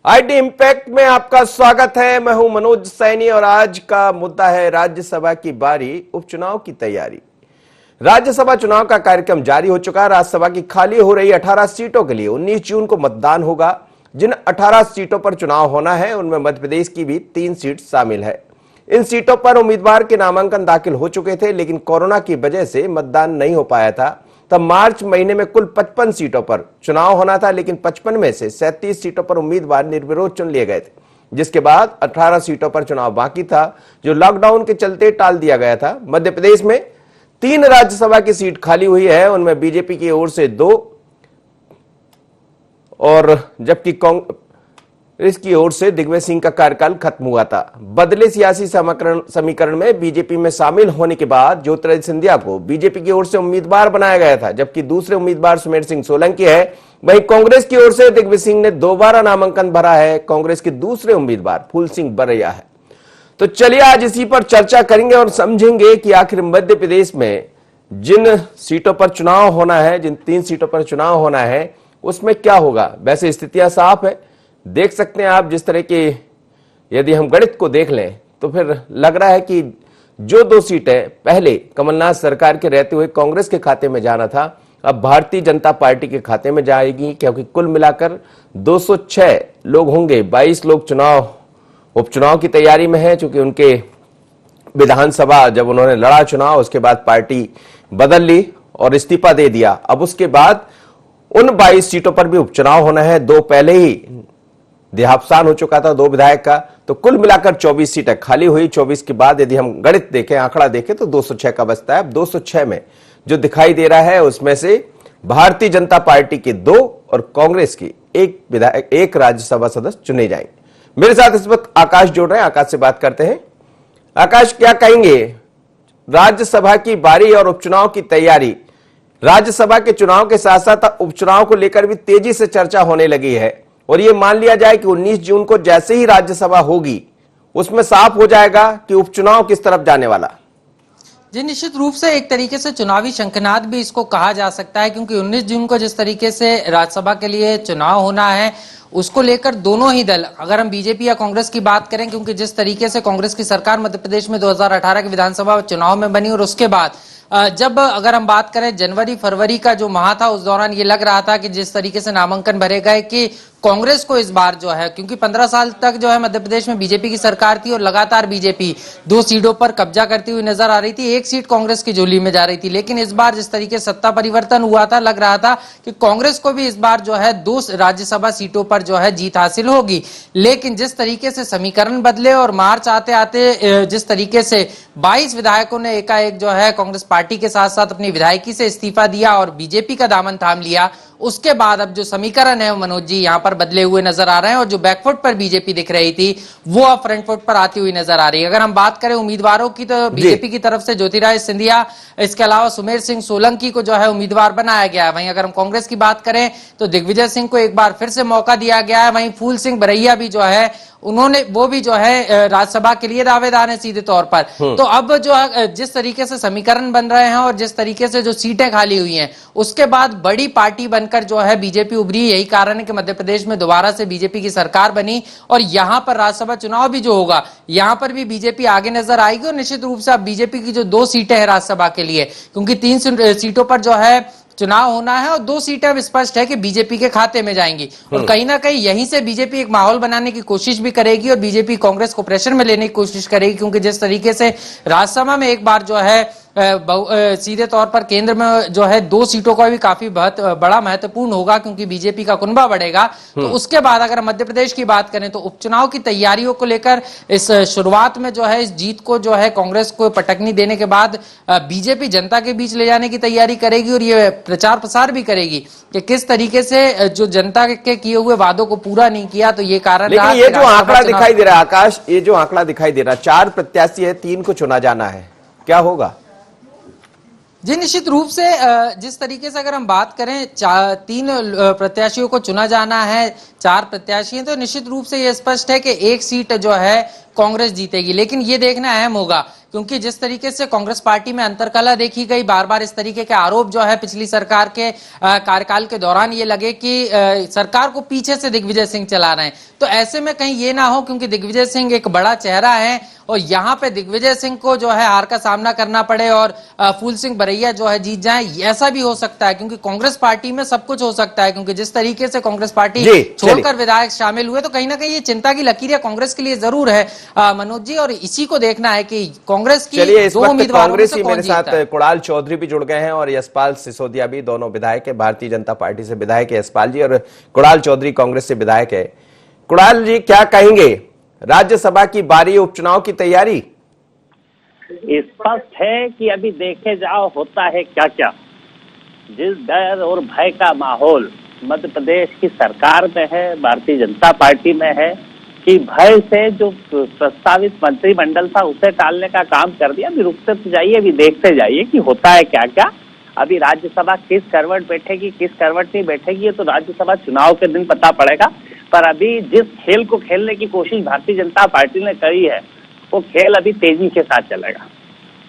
IT impact में आपका स्वागत है। मैं हूं मनोज सैनी और आज का मुद्दा है राज्यसभा की बारी, उपचुनाव की तैयारी। राज्यसभा चुनाव का कार्यक्रम जारी हो चुका है। राज्यसभा की खाली हो रही 18 सीटों के लिए 19 जून को मतदान होगा। जिन 18 सीटों पर चुनाव होना है उनमें मध्य प्रदेश की भी 3 सीट शामिल है। इन सीटों पर उम्मीदवार के नामांकन दाखिल हो चुके थे, लेकिन कोरोना की वजह से मतदान नहीं हो पाया था। तब मार्च महीने में कुल 55 सीटों पर चुनाव होना था, लेकिन 55 में से 37 सीटों पर उम्मीदवार निर्विरोध चुन लिए गए थे, जिसके बाद 18 सीटों पर चुनाव बाकी था, जो लॉकडाउन के चलते टाल दिया गया था। मध्य प्रदेश में 3 राज्यसभा की सीट खाली हुई है, उनमें बीजेपी की ओर से 2 और जबकि कांग्रेस की ओर से दिग्विजय सिंह का कार्यकाल खत्म हुआ था। बदले सियासी समीकरण में बीजेपी में शामिल होने के बाद ज्योतिरादित्य सिंधिया को बीजेपी की ओर से उम्मीदवार बनाया गया था, जबकि दूसरे उम्मीदवार सुमेर सिंह सोलंकी है। वहीं कांग्रेस की ओर से दिग्विजय सिंह ने दोबारा नामांकन भरा है। कांग्रेस के दूसरे उम्मीदवार फूल सिंह बरैया है। तो चलिए आज इसी पर चर्चा करेंगे और समझेंगे कि आखिर मध्य प्रदेश में जिन सीटों पर चुनाव होना है, जिन 3 सीटों पर चुनाव होना है, उसमें क्या होगा। वैसे स्थितियां साफ है, देख सकते हैं आप। जिस तरह के यदि हम गणित को देख लें तो फिर लग रहा है कि जो 2 सीटें पहले कमलनाथ सरकार के रहते हुए कांग्रेस के खाते में जाना था, अब भारतीय जनता पार्टी के खाते में जाएगी, क्योंकि कुल मिलाकर 206 लोग होंगे। 22 लोग उपचुनाव की तैयारी में है, चूंकि उनके विधानसभा जब उन्होंने लड़ा चुनाव, उसके बाद पार्टी बदल ली और इस्तीफा दे दिया। अब उसके बाद उन 22 सीटों पर भी उपचुनाव होना है। 2 पहले ही देहावसान हो चुका था 2 विधायक का, तो कुल मिलाकर 24 सीटें खाली हुई। 24 के बाद यदि हम गणित देखें, आंकड़ा देखें तो 206 का बचता है। अब 206 में जो दिखाई दे रहा है उसमें से भारतीय जनता पार्टी के 2 और कांग्रेस की 1 राज्यसभा सदस्य चुने जाएंगे। मेरे साथ इस वक्त आकाश जुड़ रहे हैं, आकाश से बात करते हैं। आकाश, क्या कहेंगे राज्यसभा की बारी और उपचुनाव की तैयारी। राज्यसभा के चुनाव के साथ साथ उपचुनाव को लेकर भी तेजी से चर्चा होने लगी है, और यह मान लिया जाए कि 19 जून को जैसे ही राज्यसभा होगी उसमें साफ हो जाएगा कि उपचुनाव किस तरफ जाने वाला। जी, निश्चित रूप से एक तरीके से चुनावी शंखनाद भी इसको कहा जा सकता है, क्योंकि 19 जून को जिस तरीके से राज्यसभा के लिए चुनाव होना है उसको लेकर दोनों ही दल, अगर हम बीजेपी या कांग्रेस की बात करें, क्योंकि जिस तरीके से कांग्रेस की सरकार मध्य प्रदेश में 2018 के विधानसभा चुनाव में बनी और उसके बाद जब अगर हम बात करें जनवरी फरवरी का जो माह था, उस दौरान ये लग रहा था कि जिस तरीके से नामांकन भरे गए कि कांग्रेस को इस बार जो है, क्योंकि 15 साल तक जो है मध्य प्रदेश में बीजेपी की सरकार थी और लगातार बीजेपी 2 सीटों पर कब्जा करती हुई नजर आ रही थी। 1 सीट कांग्रेस की झोली में जा रही थी, लेकिन इस बार जिस तरीके से सत्ता परिवर्तन हुआ था, लग रहा था कि कांग्रेस को भी इस बार जो है 2 राज्यसभा सीटों पर जो है जीत हासिल होगी। लेकिन जिस तरीके से समीकरण बदले और मार्च आते आते जिस तरीके से 22 विधायकों ने एकाएक जो है कांग्रेस पार्टी के साथ साथ अपनी विधायकी से इस्तीफा दिया और बीजेपी का दामन थाम लिया, उसके बाद अब जो समीकरण है मनोज जी यहाँ पर बदले हुए नजर आ रहे हैं, और जो बैकफुट पर बीजेपी दिख रही थी वो अब फ्रंट फुट पर आती हुई नजर आ रही है। अगर हम बात करें उम्मीदवारों की, तो बीजेपी की तरफ से ज्योतिरादित्य सिंधिया, इसके अलावा सुमेर सिंह सोलंकी को जो है उम्मीदवार बनाया गया है। वहीं अगर हम कांग्रेस की बात करें तो दिग्विजय सिंह को एक बार फिर से मौका दिया गया है। वहीं फूल सिंह बरैया भी जो है वो भी जो है राज्यसभा के लिए दावेदार है सीधे तौर पर। तो अब जो जिस तरीके से समीकरण बन रहे हैं और जिस तरीके से जो सीटें खाली हुई हैं, उसके बाद बड़ी पार्टी बनकर जो है बीजेपी उभरी। यही कारण है कि मध्य प्रदेश में दोबारा से बीजेपी की सरकार बनी और यहां पर राज्यसभा चुनाव भी जो होगा, यहां पर भी बीजेपी आगे नजर आएगी। और निश्चित रूप से अब बीजेपी की जो 2 सीटें हैं राज्यसभा के लिए, क्योंकि 3 सीटों पर जो है चुनाव होना है और 2 सीटें अब स्पष्ट है कि बीजेपी के खाते में जाएंगी, और कहीं ना कहीं यहीं से बीजेपी एक माहौल बनाने की कोशिश भी करेगी और बीजेपी कांग्रेस को प्रेशर में लेने की कोशिश करेगी, क्योंकि जिस तरीके से राज्यसभा में एक बार जो है सीधे तौर पर केंद्र में जो है 2 सीटों का भी काफी बड़ा महत्वपूर्ण होगा, क्योंकि बीजेपी का कुनबा बढ़ेगा। तो उसके बाद अगर मध्य प्रदेश की बात करें तो उपचुनाव की तैयारियों को लेकर इस शुरुआत में जो है इस जीत को जो है कांग्रेस को पटकनी देने के बाद बीजेपी जनता के बीच ले जाने की तैयारी करेगी और ये प्रचार प्रसार भी करेगी कि किस तरीके से जो जनता के किए हुए वादों को पूरा नहीं किया। तो ये कारण रहा। ये जो आंकड़ा दिखाई दे रहा है आकाश, ये जो आंकड़ा दिखाई दे रहा है, 4 प्रत्याशी है, 3 को चुना जाना है, क्या होगा? जी, निश्चित रूप से जिस तरीके से अगर हम बात करें 3 प्रत्याशियों को चुना जाना है, 4 प्रत्याशी हैं, तो निश्चित रूप से ये स्पष्ट है कि 1 सीट जो है कांग्रेस जीतेगी। लेकिन ये देखना अहम होगा क्योंकि जिस तरीके से कांग्रेस पार्टी में अंतर्कलह देखी गई, बार बार इस तरीके के आरोप जो है पिछली सरकार के कार्यकाल के दौरान ये लगे कि सरकार को पीछे से दिग्विजय सिंह चला रहे हैं। तो ऐसे में कहीं ये ना हो, क्योंकि दिग्विजय सिंह एक बड़ा चेहरा है और यहाँ पे दिग्विजय सिंह को जो है हार का सामना करना पड़े और फूल सिंह बरैया जो है जीत जाए, ऐसा भी हो सकता है। क्योंकि कांग्रेस पार्टी में सब कुछ हो सकता है, क्योंकि जिस तरीके से कांग्रेस पार्टी छोड़कर विधायक शामिल हुए, तो कहीं ना कहीं ये चिंता की लकीर कांग्रेस के लिए जरूर है मनोज जी, और इसी को देखना है कि कांग्रेस की दो उम्मीदवारों कांग्रेस ही मेरे साथ कुणाल चौधरी भी जुड़ गए हैं और यशपाल सिसोदिया भी, दोनों विधायक है, भारतीय जनता पार्टी से विधायक है यशपाल जी, और कुणाल चौधरी कांग्रेस से विधायक है। कुणाल जी, क्या कहेंगे, राज्यसभा की बारी उपचुनाव की तैयारी? स्पष्ट है कि अभी देखे जाओ होता है क्या क्या। जिस डर और भय का माहौल मध्य प्रदेश की सरकार में है, भारतीय जनता पार्टी में है, कि भय से जो प्रस्तावित मंत्रिमंडल था उसे टालने का काम कर दिया। अभी रुकते तो जाइए, अभी देखते जाइए कि होता है क्या क्या। अभी राज्यसभा किस करवट बैठेगी, किस करवट नहीं बैठेगी, ये तो राज्यसभा चुनाव के दिन पता पड़ेगा। पर अभी जिस खेल को खेलने की कोशिश भारतीय जनता पार्टी ने करी है, वो खेल अभी तेजी के साथ चलेगा।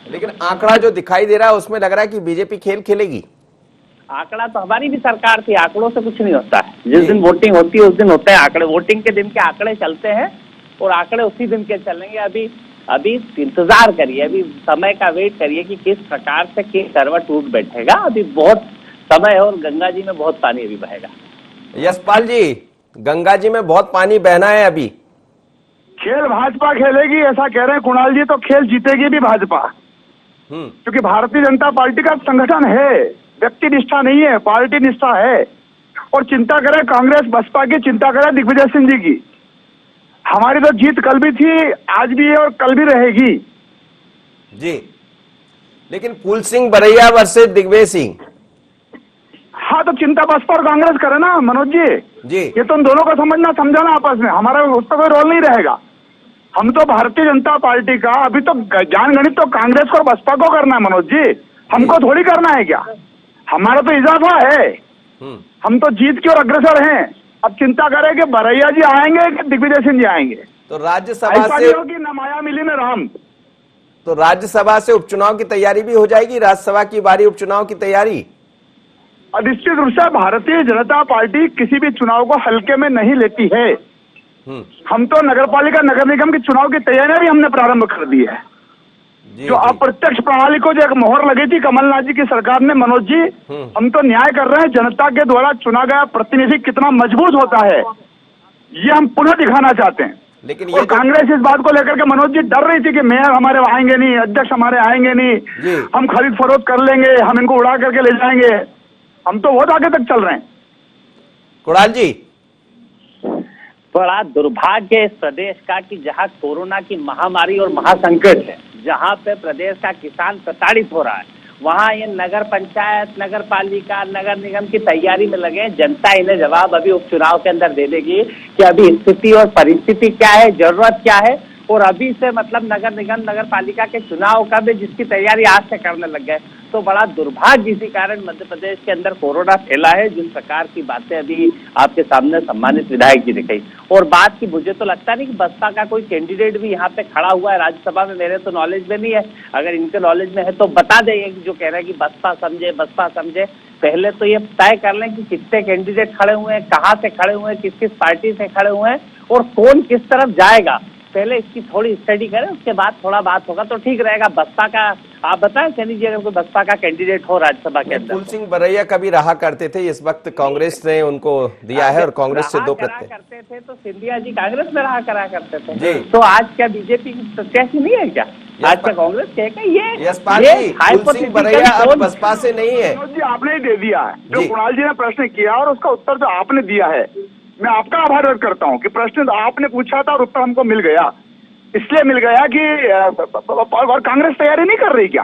लेकिन आंकड़ा जो दिखाई दे रहा है उसमें लग रहा है कि बीजेपी खेल खेलेगी। आंकड़ा तो हमारी भी सरकार थी, आंकड़ों से कुछ नहीं होता है। जिस दिन वोटिंग होती है उस दिन होते हैं आंकड़े, वोटिंग के दिन के आंकड़े चलते हैं और आंकड़े उसी दिन के चलेंगे। अभी इंतजार करिए, अभी समय का वेट करिए कि किस प्रकार से किस करवट टूट बैठेगा। अभी बहुत समय है और गंगा जी में बहुत पानी अभी बहेगा। यशपाल जी, गंगा जी में बहुत पानी बहना है अभी। खेल भाजपा खेलेगी ऐसा कह रहे हैं कुणाल जी, तो खेल जीतेगी भी भाजपा, क्योंकि भारतीय जनता पार्टी का संगठन है, व्यक्ति निष्ठा नहीं है, पार्टी निष्ठा है। और चिंता करें कांग्रेस बसपा की, चिंता करें दिग्विजय सिंह जी की। हमारी तो जीत कल भी थी, आज भी है और कल भी रहेगी जी। लेकिन फूल सिंह बरैया वर्सेस दिग्विजय सिंह, हाँ तो चिंता बसपा और कांग्रेस करे ना मनोज जी। ये तो उन दोनों को समझाना आपस में, हमारा उस पर कोई रोल नहीं रहेगा। हम तो भारतीय जनता पार्टी का अभी तो ज्ञान गणित तो कांग्रेस को और बसपा को करना है मनोज जी, हमको थोड़ी करना है क्या। हमारा तो इजाफा है, हम तो जीत की ओर अग्रसर हैं। अब चिंता करें कि बरैया जी आएंगे कि दिग्विजय सिंह जी आएंगे। तो राज्यसभा से न माया मिली न राम। तो राज्यसभा से उपचुनाव की तैयारी भी हो जाएगी, राज्यसभा की बारी उपचुनाव की तैयारी। और निश्चित रूप से भारतीय जनता पार्टी किसी भी चुनाव को हल्के में नहीं लेती है। हम तो नगरपालिका नगर निगम के चुनाव की तैयारियां भी हमने प्रारंभ कर दी है। जो अप्रत्यक्ष प्रणाली को जो एक मोहर लगी थी कमलनाथ जी की सरकार ने मनोज जी, हम तो न्याय कर रहे हैं। जनता के द्वारा चुना गया प्रतिनिधि कितना मजबूत होता है, ये हम पुनः दिखाना चाहते हैं। लेकिन ये कांग्रेस इस बात को लेकर के मनोज जी डर रही थी कि मेयर हमारे आएंगे नहीं, अध्यक्ष हमारे आएंगे नहीं, हम खरीद फरोख्त कर लेंगे, हम इनको उड़ा करके ले जाएंगे। हम तो बहुत आगे तक चल रहे हैं। कुणाल जी, बड़ा दुर्भाग्य इस प्रदेश का कि जहां कोरोना की महामारी और महासंकट है, जहां पे प्रदेश का किसान प्रताड़ित हो रहा है, वहां ये नगर पंचायत, नगर पालिका, नगर निगम की तैयारी में लगे। जनता इन्हें जवाब अभी उपचुनाव के अंदर दे देगी कि अभी स्थिति और परिस्थिति क्या है, जरूरत क्या है। और अभी से मतलब नगर निगम, नगर पालिका के चुनाव का भी जिसकी तैयारी आज से करने लग गए, तो बड़ा दुर्भाग्य इसी कारण मध्य प्रदेश के अंदर कोरोना फैला है। जिस प्रकार की बातें अभी आपके सामने सम्मानित विधायक जी ने कही, और बात की मुझे तो लगता नहीं कि बसपा का कोई कैंडिडेट भी यहाँ पे खड़ा हुआ है राज्यसभा में। मेरे तो नॉलेज में नहीं है, अगर इनके नॉलेज में है तो बता दें। जो कह रहे हैं कि बसपा समझे, बसपा समझे, पहले तो ये तय कर लें कि कितने कैंडिडेट खड़े हुए हैं, कहाँ से खड़े हुए हैं, किस किस पार्टी से खड़े हुए हैं और कौन किस तरफ जाएगा। पहले इसकी थोड़ी स्टडी करें, उसके बाद थोड़ा बात होगा तो ठीक रहेगा। बसपा का आप बताएं सैनी जी, अगर कोई बसपा का कैंडिडेट हो राज्यसभा के अंदर। फूल सिंह बरैया कभी रहा करते थे, इस वक्त कांग्रेस ने उनको दिया है और कांग्रेस से 2 करते थे तो सिंधिया जी कांग्रेस में रहा करा करते थे। तो आज क्या बीजेपी की प्रत्याशी नहीं है क्या? आज क्या कांग्रेस कहेगा ये फूल सिंह बरैया अब बसपा से नहीं है। जी आपने ही दे दिया है जो कुणाल जी ने प्रश्न किया और उसका उत्तर जो आपने दिया है, मैं आपका आभार व्यक्त करता हूं कि प्रश्न आपने पूछा था और उत्तर हमको मिल गया। इसलिए मिल गया कि और कांग्रेस तैयारी नहीं कर रही क्या?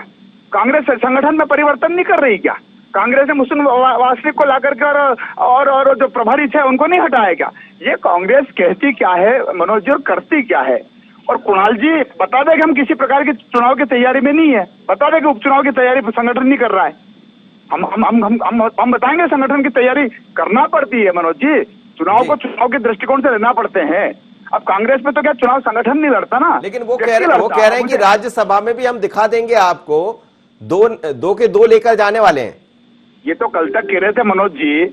कांग्रेस संगठन में परिवर्तन नहीं कर रही क्या? कांग्रेस ने मुस्लिम वास्तविक को ला करके और जो प्रभारी थे उनको नहीं हटाया क्या? ये कांग्रेस कहती क्या है मनोज जी और करती क्या है? और कुणाल जी बता दें कि हम किसी प्रकार की चुनाव की तैयारी में नहीं है, बता दें कि उपचुनाव की तैयारी संगठन नहीं कर रहा है। हम बताएंगे संगठन की तैयारी करना पड़ती है मनोज जी। चुनाव को चुनाव के दृष्टिकोण से लेना पड़ते हैं। अब कांग्रेस में तो क्या चुनाव संगठन नहीं लड़ता ना, लेकिन वो व्यक्ति कह लड़ता। रहे हैं कि राज्यसभा में भी हम दिखा देंगे आपको, दो के दो लेकर जाने वाले हैं। ये तो कल तक कह रहे थे मनोज जी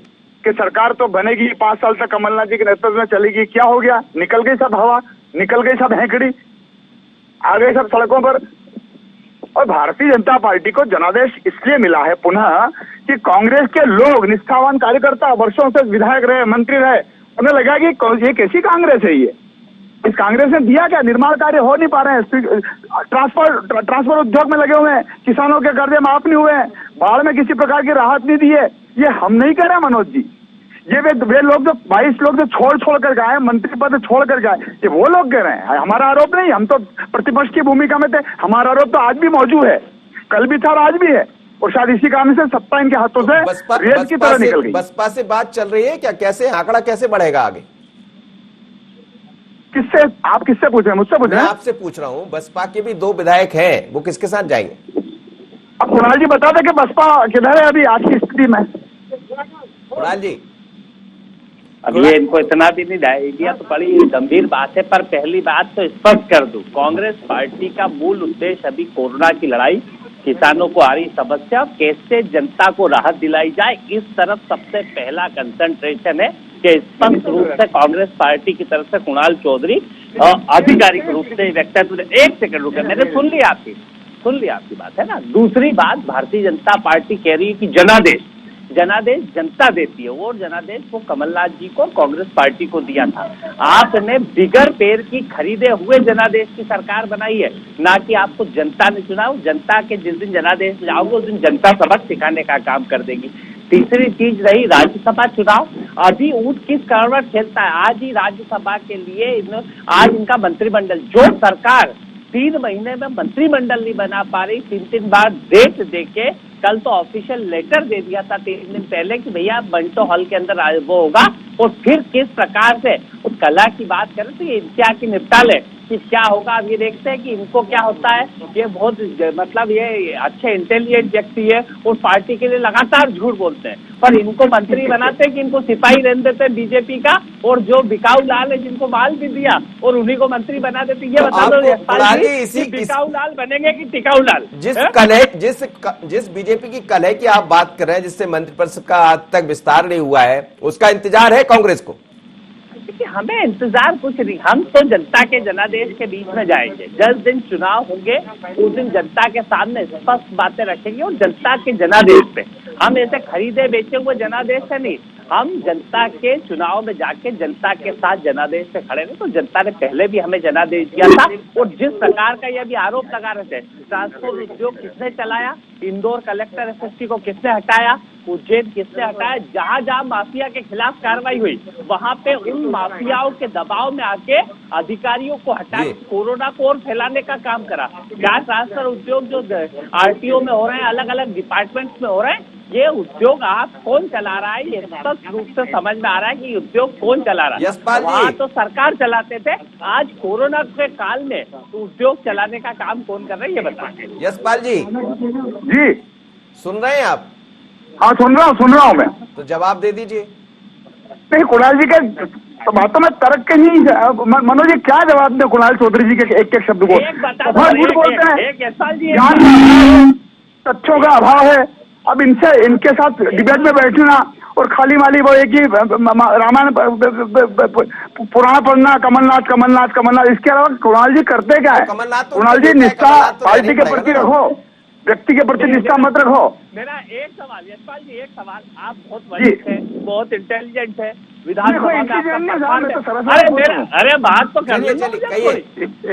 कि सरकार तो बनेगी, 5 साल तक कमलनाथ जी के नेतृत्व में चलेगी। क्या हो गया? निकल गई सब हवा, निकल गई सब हैकड़ी, आ गए सब सड़कों पर। और भारतीय जनता पार्टी को जनादेश इसलिए मिला है पुनः कि कांग्रेस के लोग, निष्ठावान कार्यकर्ता, वर्षों से विधायक रहे, मंत्री रहे, उन्हें लगा कि ये कैसी कांग्रेस है ये, इस कांग्रेस ने दिया क्या? निर्माण कार्य हो नहीं पा रहे हैं, ट्रांसपोर्ट उद्योग में लगे हुए हैं, किसानों के कर्जे माफ नहीं हुए हैं, बाढ़ में किसी प्रकार की राहत नहीं दी है। ये हम नहीं कह रहे मनोज जी, ये वे लोग जो 22 लोग जो छोड़ कर गए, मंत्री पद छोड़ कर गए, ये वो लोग कह रहे हैं। हमारा आरोप नहीं, हम तो प्रतिपक्ष की भूमिका में थे, हमारा आरोप तो आज भी मौजूद है, कल भी था और आज भी है। और शायद इसी कारण से सत्ता इनके हाथों से रेत की तरह निकल गई। बसपा से बात चल रही है क्या? कैसे आंकड़ा कैसे बढ़ेगा आगे? किससे? आप किससे पूछ रहे हैं? मुझसे पूछ रहे मैं हैं? आपसे पूछ रहा हूँ, बसपा के भी 2 विधायक हैं, वो किसके साथ जाएंगे? अब कुणाल जी बता दें कि बसपा किधर है अभी आज की स्थिति में। कुणाल जी, अब ये इनको इतना भी नहीं आइडिया तो बड़ी गंभीर बात है, पर पहली बात तो स्पष्ट कर दूं, कांग्रेस पार्टी का मूल उद्देश्य अभी कोरोना की लड़ाई, किसानों को आ रही समस्या, कैसे जनता को राहत दिलाई जाए, इस तरफ सबसे पहला कंसंट्रेशन है कि स्पष्ट रूप से कांग्रेस पार्टी की तरफ से कुणाल चौधरी आधिकारिक रूप से वक्तव्य। एक सेकंड रुके, मैंने सुन ली आपकी बात है ना। दूसरी बात, भारतीय जनता पार्टी कह रही है कि जनादेश जनता देती है, और जनादेश वो कमलनाथ जी को, कांग्रेस पार्टी को दिया था। आपने बिगर पैर की खरीदे हुए जनादेश की सरकार बनाई है, ना कि आपको जनता ने चुना। जनता के जिस दिन जनादेश जाओगे उस दिन जनता सबक सिखाने का काम कर देगी। तीसरी चीज रही राज्यसभा चुनाव, अभी ऊंट किस करवट खेलता है। आज ही राज्यसभा के लिए आज इनका मंत्रिमंडल, जो सरकार 3 महीने में मंत्रिमंडल नहीं बना पा रही, 3 बार डेट देके, कल तो ऑफिशियल लेटर दे दिया था 3 दिन पहले कि भैया मंटो हॉल के अंदर वो होगा, और फिर किस प्रकार से उस कला की बात करें तो ये इनसे आके निपटा ले कि क्या होगा। अब ये देखते हैं कि इनको क्या होता है। ये बहुत मतलब ये अच्छे इंटेलिजेंट व्यक्ति है और पार्टी के लिए लगातार झूठ बोलते हैं, पर इनको मंत्री बनाते हैं कि इनको सिपाही रहने देते हैं बीजेपी का, और जो बिकाऊ लाल है जिनको माल भी दिया और उन्हीं को मंत्री बना देते। ये बता दो यशपाल जी, बिकाऊ लाल बनेंगे कि टिकाऊ लाल? जिस बीजेपी की कलह की आप बात कर रहे हैं, जिससे मंत्रिपरिषद का आज तक विस्तार नहीं हुआ है, उसका इंतजार है कांग्रेस को? देखिए, हमें इंतजार कुछ नहीं, हम तो जनता के जनादेश के बीच में जाएंगे। 10 दिन चुनाव होंगे, उस दिन जनता के सामने स्पष्ट बातें रखेंगे, और जनता के जनादेश पे हम ऐसे खरीदे बेचे हुए जनादेश से नहीं, हम जनता के चुनाव में जाके जनता के साथ जनादेश से खड़े हैं। तो जनता ने पहले भी हमें जनादेश दिया था, और जिस प्रकार का ये भी आरोप लगा रहे थे, ट्रांसपोर्ट उद्योग किसने चलाया, इंदौर कलेक्टर एसएसटी को किसने हटाया, उज्जैन किसने हटाया, जहां जहां माफिया के खिलाफ कार्रवाई हुई वहां पे उन माफियाओं के दबाव में आके अधिकारियों को हटा कोरोना को और फैलाने का काम करा। क्या ट्रांसफर उद्योग जो आरटीओ में हो रहे हैं, अलग अलग डिपार्टमेंट्स में हो रहे हैं, ये उद्योग आप कौन चला रहा है, ये स्पष्ट रूप से समझ में आ रहा है कि उद्योग कौन चला रहा है। वहाँ तो सरकार चलाते थे, आज कोरोना के काल में उद्योग चलाने का काम कौन कर रहा है, ये बताएं। यशपाल जी सुन रहे हैं आप? हाँ सुन रहा हूँ मैं। तो जवाब दे दीजिए। नहीं, कुणाल जी के तो बातों में तर्क के नहीं, मनोज जी क्या जवाब दे कुणाल चौधरी जी के एक शब्द को? झूठ बोलते हैं, तथ्यों का अभाव है। अब इनके साथ डिबेट में बैठना और खाली माली वो एक ही रामायण पुराण पढ़ना, कमलनाथ, इसके अलावा कुणाल जी करते क्या है? कुणाल जी निष्ठा पार्टी के प्रति रखो, व्यक्ति के प्रति निष्ठा मत रखो। मेरा एक सवाल, यशपाल जी एक सवाल, आप बहुत वरिष्ठ है, बहुत इंटेलिजेंट है, विधानसभा में अरे बात तो कर लीजिए।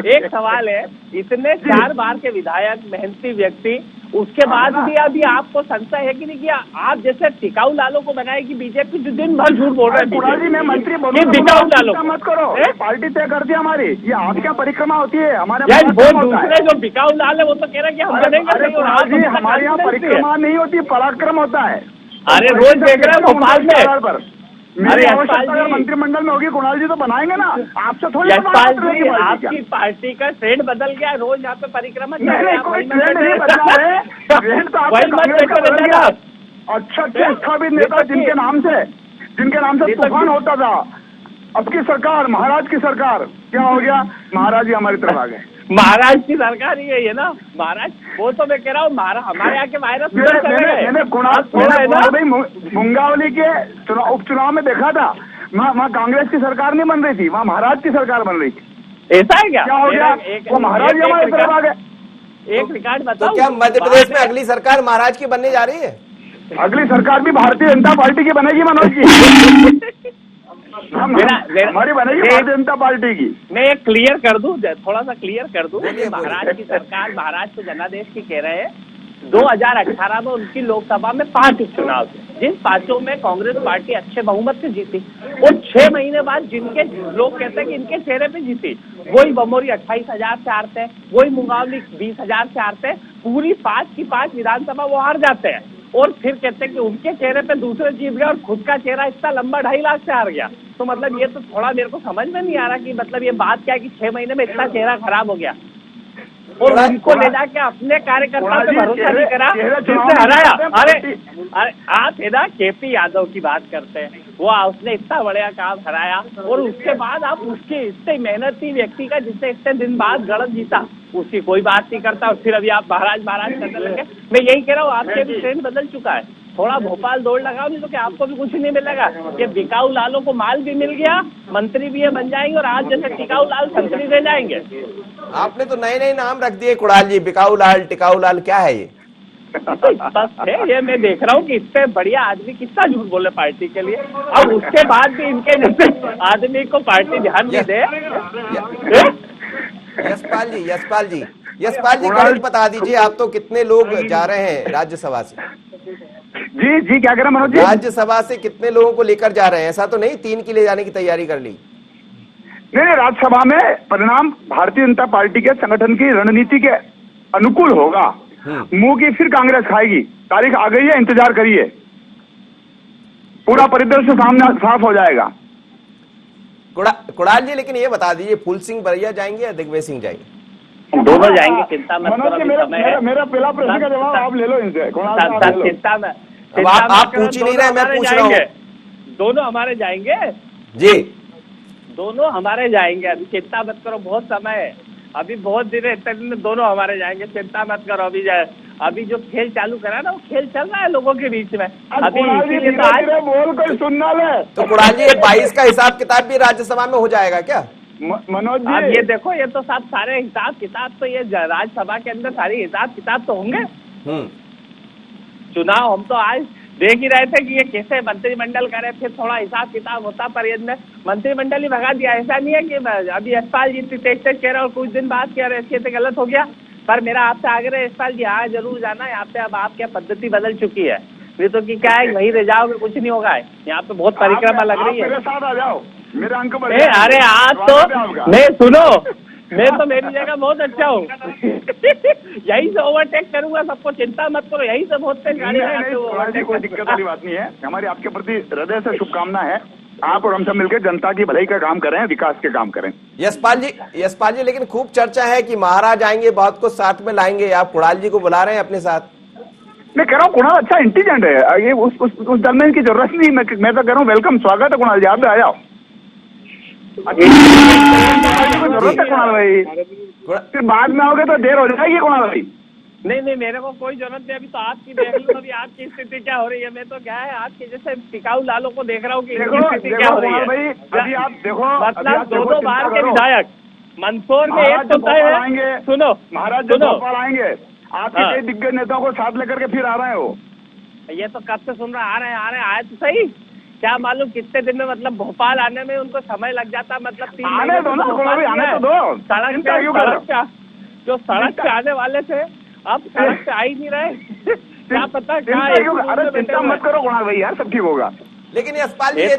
एक सवाल है, इतने 4 बार के विधायक, मेहनती व्यक्ति, उसके बाद भी अभी आपको संशय है कि नहीं कि आप जैसे टिकाऊ लालों को बनाएगी बीजेपी, जो दिन भर झूठ बोल रहे हैं। मैं मंत्री टिकाऊ लालों मत करो, पार्टी तय कर दी हमारी, ये आपकी परिक्रमा होती है हमारे। वो दूसरे जो बिकाऊ लाल है वो तो कह रहे हैं कि हम बनेंगे, हमारे यहाँ परिक्रमा नहीं होती, पराक्रम होता है। अरे रोज देख रहे हैं भोपाल में। अरे यशपाल जी मंत्रिमंडल में होगी, कुणाल जी तो बनाएंगे ना, आपसे थोड़ी। यशपाल जी आपकी पार्टी का ट्रेंड बदल गया, रोज यहाँ पे परिक्रमा नहीं बदला है, ट्रेंड तो अच्छा स्थापित नेता जिनके नाम से तूफान होता था, अब की सरकार, महाराज की सरकार, क्या हो गया? महाराज जी हमारी तरफ आ गए। महाराज की सरकार ही है ना महाराज, वो तो मैं कह रहा हूँ हमारे यहाँ के वायरस मैंने कुणाल भाई मुंगावली के उपचुनाव में देखा था, वहाँ कांग्रेस की सरकार नहीं बन रही थी, वहाँ महाराज की सरकार बन रही थी। ऐसा है क्या? हो गया? वो महाराज जी हमारी तरफ आ गए। एक रिकॉर्ड बताओ, तो क्या मध्य प्रदेश में अगली सरकार महाराज की बनने जा रही है? अगली सरकार भी भारतीय जनता पार्टी की बनेगी मनोज जी। हमारी बनेगी भारतीय जनता पार्टी की। मैं एक क्लियर कर दूं, थोड़ा सा क्लियर कर दूं। महाराज की सरकार, महाराज तो जनादेश की कह रहे हैं। 2018 में उनकी लोकसभा में 5 उपचुनाव थे, जिन 5 में कांग्रेस पार्टी अच्छे बहुमत से जीती, और 6 महीने बाद जिनके लोग कहते हैं कि इनके चेहरे पे जीती, वही बमोरी 28,000 से हारते हैं, वही मुंगावली 20,000 से हारते हैं, पूरी 5 की 5 विधानसभा वो हार जाते हैं, और फिर कहते हैं कि उनके चेहरे पे दूसरे जीत गए और खुद का चेहरा इतना लंबा 2.5 लाख से हार गया। तो मतलब ये तो थोड़ा मेरे को समझ में नहीं आ रहा कि मतलब ये बात क्या है कि 6 महीने में इतना चेहरा खराब हो गया, और उनको ले जाके अपने कार्यकर्ता पे भरोसा नहीं करा, जिसने हराया। अरे आप है ना केपी यादव की बात करते हैं, वो उसने इतना बढ़िया काम हराया, और उसके बाद आप उसके इतने मेहनती व्यक्ति का जिसने इतने दिन बाद गढ़ जीता, उसकी कोई बात नहीं करता, और फिर अभी आप महाराज करने लगे। मैं यही कह रहा हूँ, आपके भी ट्रेंड बदल चुका है। थोड़ा भोपाल दौड़ लगाओ, नहीं तो क्या आपको भी कुछ नहीं मिलेगा। ये बिकाऊ लालों को माल भी मिल गया, मंत्री भी ये बन जाएंगे, और आज जैसे टिकाऊ लाल संतरी दे जाएंगे। आपने तो नए नए नाम रख दिए, कुणाल जी, बिकाऊ लाल, टिकाऊ लाल, क्या है ये? बस है ये, मैं देख रहा हूँ कि इससे बढ़िया आदमी कितना झूठ बोले पार्टी के लिए, अब उसके बाद भी इनके जैसे आदमी को पार्टी ध्यान नहीं दे। यशपाल जी गणित बता दीजिए, आप तो कितने लोग जा रहे हैं राज्यसभा से? जी क्या कह रहे हैं मनोज जी? राज्यसभा से कितने लोगों को लेकर जा रहे हैं? ऐसा तो नहीं 3 के ले जाने की तैयारी कर ली? नहीं, राज्यसभा में परिणाम भारतीय जनता पार्टी के संगठन की रणनीति के अनुकूल होगा। मुंह की फिर कांग्रेस खाएगी। तारीख आ गई है, इंतजार करिए, पूरा परिदृश्य सामने साफ हो जाएगा। कुणाल जी, लेकिन ये बता दीजिए, फूल सिंह बरैया जाएंगे या दिग्विजय सिंह जाएंगे? दोनों जाएंगे, चिंता मत करो। मेरा पहला प्रश्न का जवाब आप ले लो इनसे। चिंता में आप पूछ ही नहीं रहे, मैं पूछ रहा हूँ। दोनों हमारे जाएंगे जी, दोनों हमारे जाएंगे, अभी चिंता मत करो, बहुत समय है, अभी बहुत दिन है, इतने दिन दोनों हमारे जाएंगे, चिंता मत करो। अभी जो खेल चालू करा ना, वो खेल चल रहा है लोगों के बीच में अभी, इसीलिए तो आज बोल कोई सुनना ले। तो कुणाल जी, 22 का हिसाब किताब भी राज्यसभा में हो जाएगा क्या मनोज जी? अब ये देखो, ये तो सब सारे हिसाब किताब तो ये राज्यसभा के अंदर सारी हिसाब किताब तो होंगे। चुनाव हम तो आज देख ही रहे थे कि ये कैसे मंत्रिमंडल करे, फिर थोड़ा हिसाब किताब होता, पर ये मंत्रिमंडल ही भगा दिया। ऐसा नहीं है कि अभी यशपाल जी तेज कह रहे और कुछ दिन बाद कह रहे इसके गलत हो गया। पर मेरा आपसे आग्रह है यशपाल जी, यहाँ जरूर जाना, यहाँ पे अब आपकी पद्धति बदल चुकी है, नहीं तो कि क्या है वहीं रह जाओगे, कुछ नहीं होगा। यहाँ पे बहुत परिक्रमा लग रही है। मेरे साथ आ जाओ, मेरा अंक बढ़ गया। अरे आप तो मैं सुनो, मैं तो मेरी जगह बहुत अच्छा हूँ यहीं से ओवरटेक करूंगा सबको, चिंता मत करो, यहीं से बहुत तेज गाड़ी लगाते। कोई दिक्कत वाली बात नहीं है, हमारी आपके प्रति हृदय से शुभकामना है। आप और हम सब मिलकर जनता की भलाई का काम करें, विकास के काम करें। यशपाल जी, लेकिन खूब चर्चा है कि महाराज आएंगे, बहुत कुछ साथ में लाएंगे, आप कुणाल जी को बुला रहे हैं अपने साथ? मैं कह रहा हूँ कुणाल अच्छा इंटेलिजेंट है, ये उस दल में की जरूरत नहीं। मैं तो कह रहा हूँ वेलकम, स्वागत है कुणाल जी, आप भी आ जाओ। जरूरत है कुणाल भाई, फिर बाद में आओगे तो देर हो जाएगी कुणाल भाई। नहीं, मेरे को कोई जरूरत नहीं, अभी तो आपकी देख लो, अभी आपकी स्थिति क्या हो रही है। मैं तो क्या है आपके जैसे टिकाऊ लालों को देख रहा हूँ कि स्थिति क्या हो रही है। अभी आप देखो, मतलब 2 बार के विधायक मंदसौर में एक तो तय है। सुनो महाराज जब भोपाल आएंगे, आपके कई दिग्गज नेताओं को साथ लेकर के फिर आ रहे हो। ये तो कब से सुन रहे आ रहे हैं, आए तो सही, क्या मालूम कितने दिन में, मतलब भोपाल आने में उनको समय लग जाता, मतलब 3 आने दो ना, आने तो दो। सड़क पे आने वाले थे, अब सड़क पे आ ही नहीं रहे क्या पता क्या। अरे चिंता मत करो कुणाल भाई, यार सब ठीक होगा। लेकिन यशपाल जी ये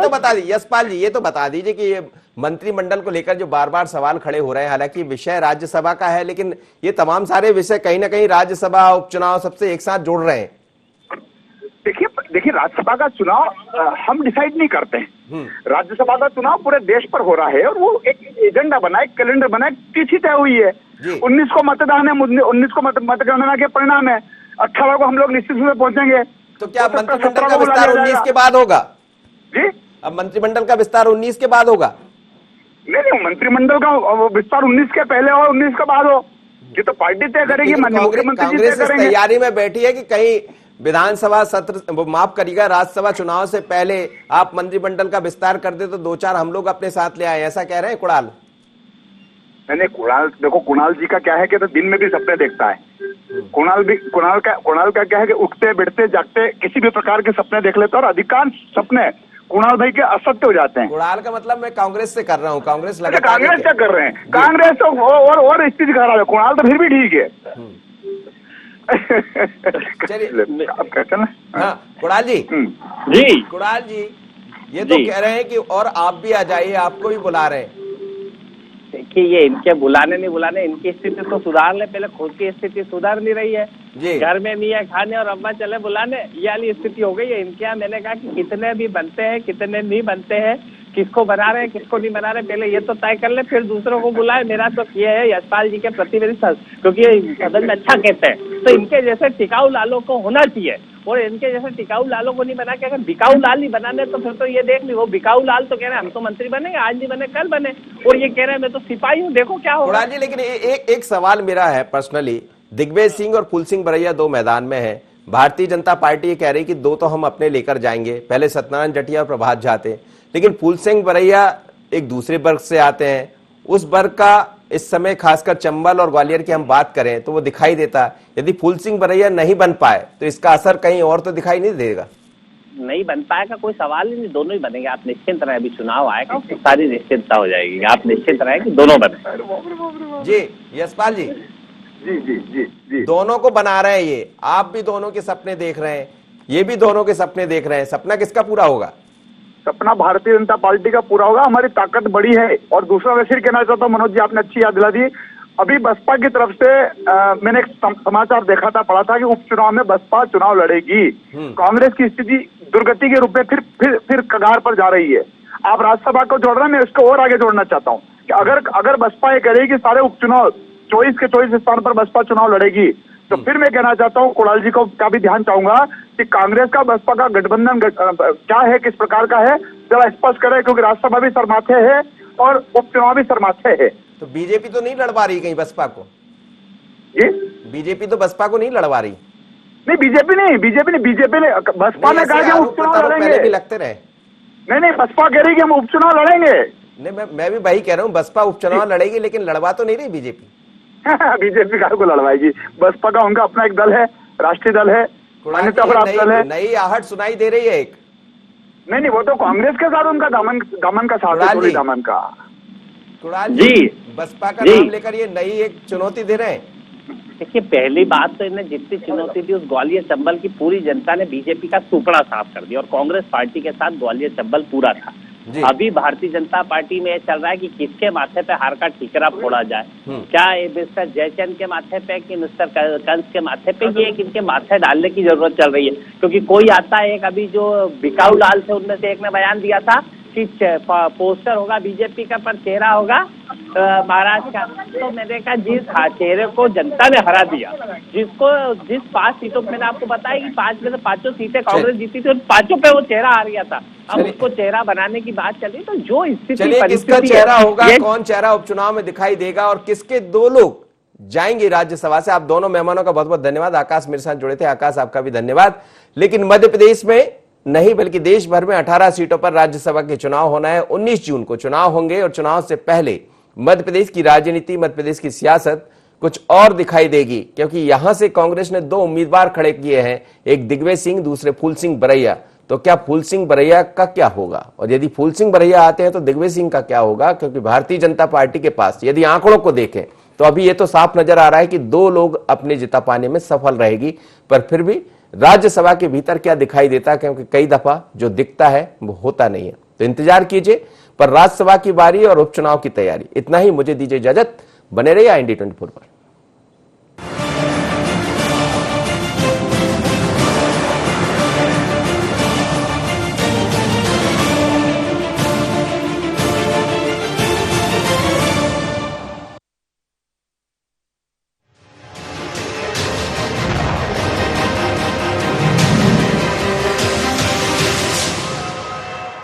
तो बता दीजिए कि ये मंत्रिमंडल को लेकर जो बार बार सवाल खड़े हो रहे हैं, हालांकि विषय राज्यसभा का है, लेकिन ये तमाम सारे विषय कहीं ना कहीं राज्यसभा उपचुनाव सबसे एक साथ जोड़ रहे हैं। देखिए राज्यसभा का चुनाव हम डिसाइड नहीं करते हैं, राज्यसभा का चुनाव पूरे देश पर हो रहा है, और वो एक एजेंडा बना, एक कैलेंडर बना, एक तिथि तय हुई है। 19 को मतदान है, 19 को मतगणना के परिणाम है, 18 को हम लोग निश्चित रूप से पहुंचेंगे। तो क्या मंत्रिमंडल का विस्तार 19 के बाद होगा? जी अब मंत्रिमंडल का विस्तार 19 के बाद होगा। नहीं, मंत्रिमंडल का विस्तार 19 के पहले हो, 19 के बाद हो, ये तो पार्टी तय करेगी, लेकिन मुख्यमंत्री जी कांग्रेस तय इस करेंगे। तैयारी में बैठी है कि कहीं विधानसभा सत्र, माफ करिएगा, राज्यसभा चुनाव से पहले आप मंत्रिमंडल का विस्तार कर दे तो 2-4 हम लोग अपने साथ ले आए, ऐसा कह रहे हैं कुणाल। नहीं, कुणाल देखो, कुणाल जी का क्या है कि तो दिन में भी सपने देखता है। कुणाल का क्या है कि उठते बैठते जागते किसी भी प्रकार के सपने देख लेता है, और अधिकांश सपने कुणाल भाई के असत्य हो जाते हैं। कुणाल का मतलब मैं कांग्रेस से कर रहा हूँ, कांग्रेस अच्छा, लगातार कांग्रेस क्या कर रहे हैं? कांग्रेस तो और स्थिति खराब है, कुणाल तो फिर भी ठीक है। चलिए आप कहते ना। हाँ कुणाल जी, जी कुणाल जी ये तो जी। कह रहे हैं कि और आप भी आ जाइए, आपको भी बुला रहे हैं। देखिए, ये इनके बुलाने नहीं बुलाने, इनकी स्थिति तो सुधार ले, पहले खुद की स्थिति सुधार नहीं रही है। जी। घर में मियाँ खाने और अम्मा चले बुलाने, ये वाली स्थिति हो गई है इनके यहाँ। मैंने कहा कि कितने भी बनते हैं, कितने नहीं बनते हैं, किसको बना रहे हैं, किसको नहीं बना रहे, पहले ये तो तय कर ले, फिर दूसरों को बुलाए। मेरा तो ये है यशपाल जी के प्रतिनिधि, क्योंकि ये सदन में अच्छा कहते हैं, तो इनके जैसे टिकाऊ लालों को होना चाहिए, और इनके जैसे टिकाऊ लालों को नहीं बना के अगर बिकाऊ लाल ही बनाने तो फिर तो ये देख ली, वो बिकाऊ लाल तो कह रहे हैं हम तो मंत्री बनेंगे, आज नहीं बने कल बने, और ये कह रहे हैं मैं तो सिपाही हूँ, देखो क्या होगा। कुणाल जी लेकिन एक सवाल मेरा है पर्सनली, दिग्विजय सिंह और फूल सिंह बरैया 2 मैदान में है, भारतीय जनता पार्टी ये कह रही कि 2 तो हम अपने लेकर जाएंगे, पहले सत्यनारायण जटिया और प्रभात झा थे, लेकिन फूल सिंह बरैया एक दूसरे वर्ग से आते हैं, उस वर्ग का इस समय खासकर चंबल और ग्वालियर की हम बात करें तो वो दिखाई देता है। यदि फूल सिंह बरैया नहीं बन पाए तो इसका असर कहीं और तो दिखाई नहीं देगा। नहीं बन पाएगा, कोई सवाल ही नहीं, दोनों ही बनेंगे। आप निश्चिंत रहे, अभी चुनाव आएगा तो सारी निश्चिंतता हो जाएगी, आप निश्चिंत रहे कि दोनों बने। जी यशपाल जी, जी जी जी जी, दोनों को बना रहे हैं ये, आप भी दोनों के सपने देख रहे हैं, ये भी दोनों के सपने देख रहे हैं, सपना किसका पूरा होगा? सपना भारतीय जनता पार्टी का पूरा होगा, हमारी ताकत बड़ी है। और दूसरा मैं फिर कहना चाहता हूँ, मनोज जी आपने अच्छी याद दिला दी, अभी बसपा की तरफ से मैंने एक समाचार देखा था, पढ़ा था कि उपचुनाव में बसपा चुनाव लड़ेगी। कांग्रेस की स्थिति दुर्गति के रूप में फिर कगार पर जा रही है। आप राज्यसभा को जोड़ रहे हैं, मैं इसको और आगे जोड़ना चाहता हूँ कि अगर बसपा ये करेगी सारे उपचुनाव 24 के 24 स्थान पर बसपा चुनाव लड़ेगी, तो फिर मैं कहना चाहता हूँ, कुणाल जी को का भी ध्यान चाहूंगा कि कांग्रेस का बसपा का गठबंधन क्या है, किस प्रकार का है, जरा स्पष्ट करे, क्योंकि राज्यसभा भी सरमाथे है और उपचुनाव भी सरमाथे है। तो बीजेपी तो नहीं लड़वा रही कहीं बसपा को? जी, बीजेपी तो बसपा को नहीं लड़वा रही। नहीं बीजेपी ने बसपा ने कहा कि हम उपचुनाव लड़ेंगे। भी लगते रहे। नहीं, बसपा कह रही कि हम उपचुनाव लड़ेंगे। नहीं, मैं भी वही कह रहा हूँ, बसपा उपचुनाव लड़ेगी, लेकिन लड़वा तो नहीं रही बीजेपी। बीजेपी का को लड़वाएगी, बसपा का उनका अपना एक दल है, राष्ट्रीय दल है, मान्यता प्राप्त दल है। नई आहट सुनाई दे रही है एक। नहीं, वो तो कांग्रेस के साथ उनका दामन का साथ है, दामन का। कुणाल जी, बसपा का नाम लेकर ये नई एक चुनौती दे रहे हैं। देखिए, पहली बात तो इन्हें जितनी चुनौती थी, उस ग्वालियर चंबल की पूरी जनता ने बीजेपी का सुपड़ा साफ कर दिया, और कांग्रेस पार्टी के साथ ग्वालियर चंबल पूरा था। अभी भारतीय जनता पार्टी में चल रहा है कि किसके माथे पे हार का ठीकरा फोड़ा जाए, क्या ये मिस्टर जयचंद के माथे पे कि मिस्टर कंस के माथे पे, ये किनके माथे डालने की जरूरत चल रही है। क्योंकि कोई आता है, एक अभी जो बिकाऊ लाल थे उनमें से एक ने बयान दिया था कि पोस्टर होगा बीजेपी का पर चेहरा होगा महाराष्ट्र का। तो मैंने कहा जिस चेहरे को जनता ने हरा दिया, जिस 5 सीटों में मैंने आपको बताया कि 5 में से 5 सीटें कांग्रेस जीती थी, उन 5 पे वो चेहरा हार गया था। अब उसको चेहरा बनाने की बात चल रही, तो जो स्थिति किसका चेहरा होगा, कौन चेहरा उपचुनाव में दिखाई देगा और किसके 2 लोग जाएंगे राज्यसभा से। आप दोनों मेहमानों का बहुत बहुत धन्यवाद। आकाश मेरे साथ जुड़े थे, आकाश आपका भी धन्यवाद। लेकिन मध्य प्रदेश में नहीं बल्कि देश भर में 18 सीटों पर राज्यसभा के चुनाव होना है। 19 जून को चुनाव होंगे और चुनाव से पहले मध्य प्रदेश की राजनीति, मध्य प्रदेश की सियासत कुछ और दिखाई देगी, क्योंकि यहां से कांग्रेस ने 2 उम्मीदवार खड़े किए हैं, एक दिग्विजय सिंह, दूसरे फूल सिंह बरैया। तो क्या फूल सिंह बरैया का क्या होगा, और यदि फूल सिंह बरैया आते हैं तो दिग्विजय सिंह का क्या होगा? क्योंकि भारतीय जनता पार्टी के पास यदि आंकड़ों को देखें तो अभी ये तो साफ नजर आ रहा है कि 2 लोग अपने जिता पाने में सफल रहेगी, पर फिर भी राज्यसभा के भीतर क्या दिखाई देता है, क्योंकि कई दफा जो दिखता है वो होता नहीं है। तो इंतजार कीजिए, पर राज्यसभा की बारी और उपचुनाव की तैयारी। इतना ही, मुझे दीजिए इजाजत, बने रहिए IND 24 पर।